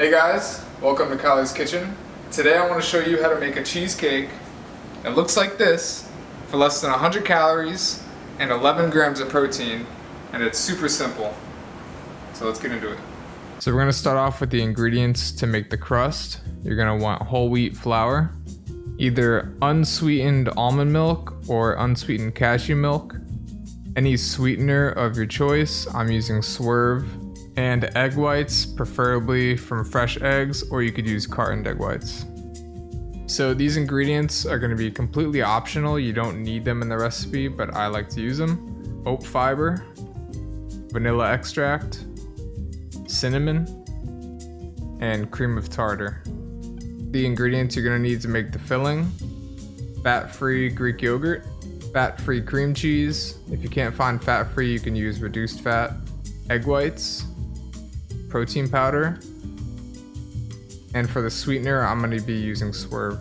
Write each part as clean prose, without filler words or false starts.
Hey guys, welcome to Kyler's Kitchen. Today I want to show you how to make a cheesecake that looks like this for less than 100 calories and 11 grams of protein, and it's super simple. So let's get into it. So we're going to start off with the ingredients to make the crust. You're going to want whole wheat flour, either unsweetened almond milk or unsweetened cashew milk, any sweetener of your choice. I'm using Swerve, and egg whites, preferably from fresh eggs, or you could use cartoned egg whites. So these ingredients are going to be completely optional. You don't need them in the recipe, but I like to use them. Oat fiber, vanilla extract, cinnamon, and cream of tartar. The ingredients you're going to need to make the filling: fat-free Greek yogurt, fat-free cream cheese. If you can't find fat-free, you can use reduced fat. Egg whites, protein powder, and for the sweetener, I'm going to be using Swerve.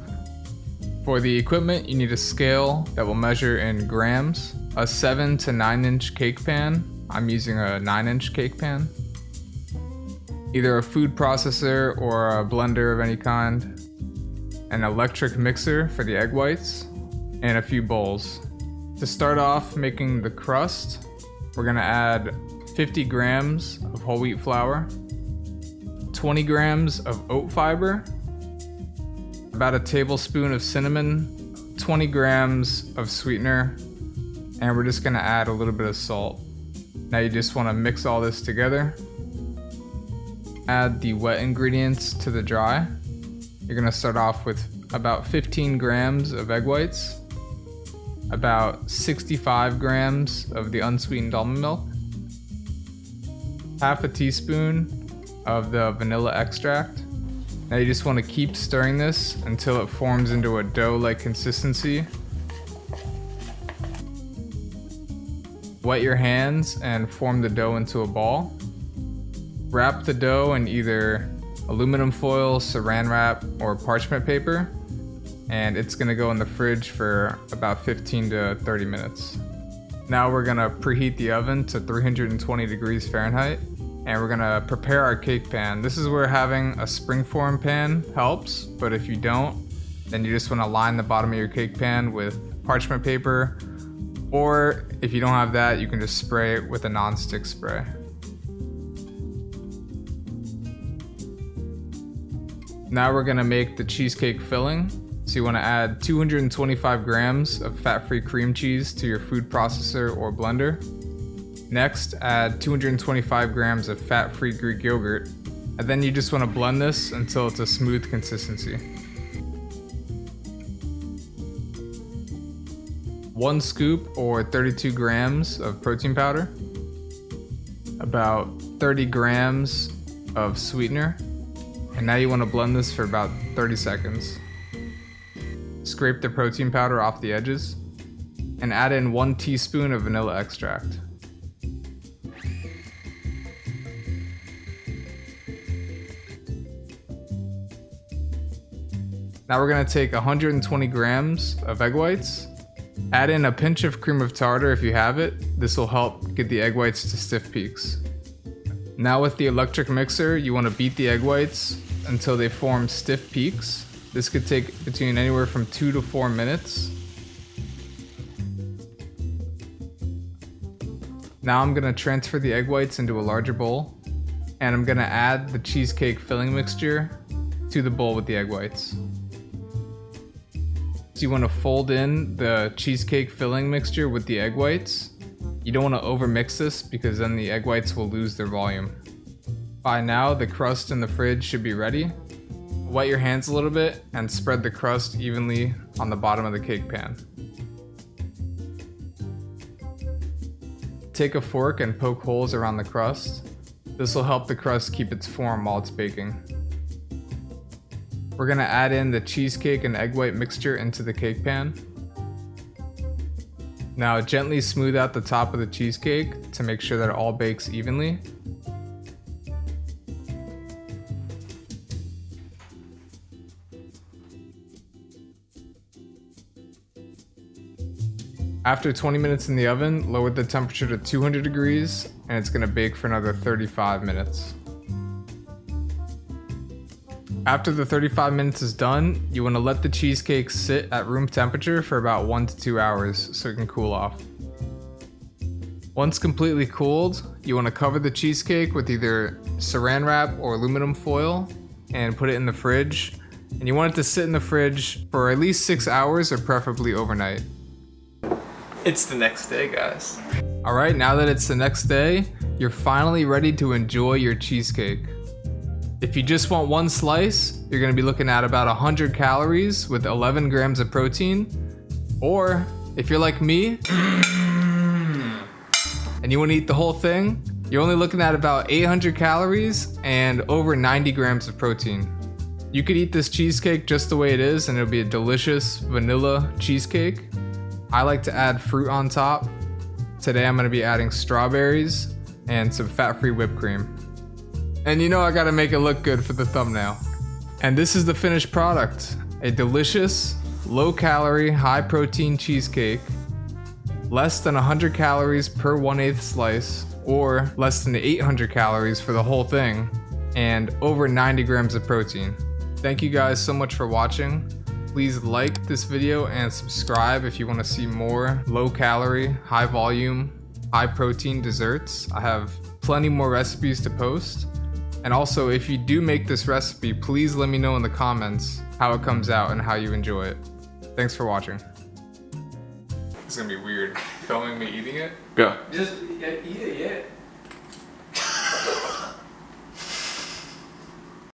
For the equipment, you need a scale that will measure in grams, a 7 to 9 inch cake pan. I'm using a 9 inch cake pan. Either a food processor or a blender of any kind, an electric mixer for the egg whites, and a few bowls. To start off making the crust, we're going to add 50 grams of whole wheat flour, 20 grams of oat fiber, about a tablespoon of cinnamon, 20 grams of sweetener, and we're just going to add a little bit of salt. Now you just want to mix all this together. Add the wet ingredients to the dry. You're going to start off with about 15 grams of egg whites, about 65 grams of the unsweetened almond milk, half a teaspoon of the vanilla extract. Now you just want to keep stirring this until it forms into a dough-like consistency. Wet your hands and form the dough into a ball. Wrap the dough in either aluminum foil, Saran Wrap, or parchment paper, and it's going to go in the fridge for about 15 to 30 minutes. Now we're going to preheat the oven to 320 degrees Fahrenheit, and we're going to prepare our cake pan. This is where having a springform pan helps, but if you don't, then you just want to line the bottom of your cake pan with parchment paper, or if you don't have that, you can just spray it with a non-stick spray. Now we're going to make the cheesecake filling. So you want to add 225 grams of fat-free cream cheese to your food processor or blender. Next, add 225 grams of fat-free Greek yogurt, and then you just want to blend this until it's a smooth consistency. 1 scoop or 32 grams of protein powder, about 30 grams of sweetener, and now you want to blend this for about 30 seconds. Scrape the protein powder off the edges, and add in 1 teaspoon of vanilla extract. Now we're going to take 120 grams of egg whites, add in a pinch of cream of tartar if you have it. This will help get the egg whites to stiff peaks. Now with the electric mixer, you want to beat the egg whites until they form stiff peaks. This could take between anywhere from 2 to 4 minutes. Now I'm going to transfer the egg whites into a larger bowl, and I'm going to add the cheesecake filling mixture to the bowl with the egg whites. So you want to fold in the cheesecake filling mixture with the egg whites. You don't want to overmix this because then the egg whites will lose their volume. By now, the crust in the fridge should be ready. Wet your hands a little bit and spread the crust evenly on the bottom of the cake pan. Take a fork and poke holes around the crust. This will help the crust keep its form while it's baking. We're going to add in the cheesecake and egg white mixture into the cake pan. Now gently smooth out the top of the cheesecake to make sure that it all bakes evenly. After 20 minutes in the oven, lower the temperature to 200 degrees, and it's going to bake for another 35 minutes. After the 35 minutes is done, you want to let the cheesecake sit at room temperature for about 1 to 2 hours so it can cool off. Once completely cooled, you want to cover the cheesecake with either Saran Wrap or aluminum foil and put it in the fridge. And you want it to sit in the fridge for at least 6 hours or preferably overnight. It's the next day, guys. Alright, now that it's the next day, you're finally ready to enjoy your cheesecake. If you just want one slice, you're going to be looking at about 100 calories with 11 grams of protein. Or, if you're like me, and you want to eat the whole thing, you're only looking at about 800 calories and over 90 grams of protein. You could eat this cheesecake just the way it is and it'll be a delicious vanilla cheesecake. I like to add fruit on top. Today I'm going to be adding strawberries and some fat-free whipped cream. And you know I gotta make it look good for the thumbnail. And this is the finished product. A delicious, low-calorie, high-protein cheesecake. Less than 100 calories per 1/8 slice, or less than 800 calories for the whole thing, and over 90 grams of protein. Thank you guys so much for watching. Please like this video and subscribe if you want to see more low-calorie, high-volume, high-protein desserts. I have plenty more recipes to post. And also, if you do make this recipe, please let me know in the comments how it comes out and how you enjoy it. Thanks for watching. It's gonna be weird. Filming me eating it? Go. Just eat it, yeah.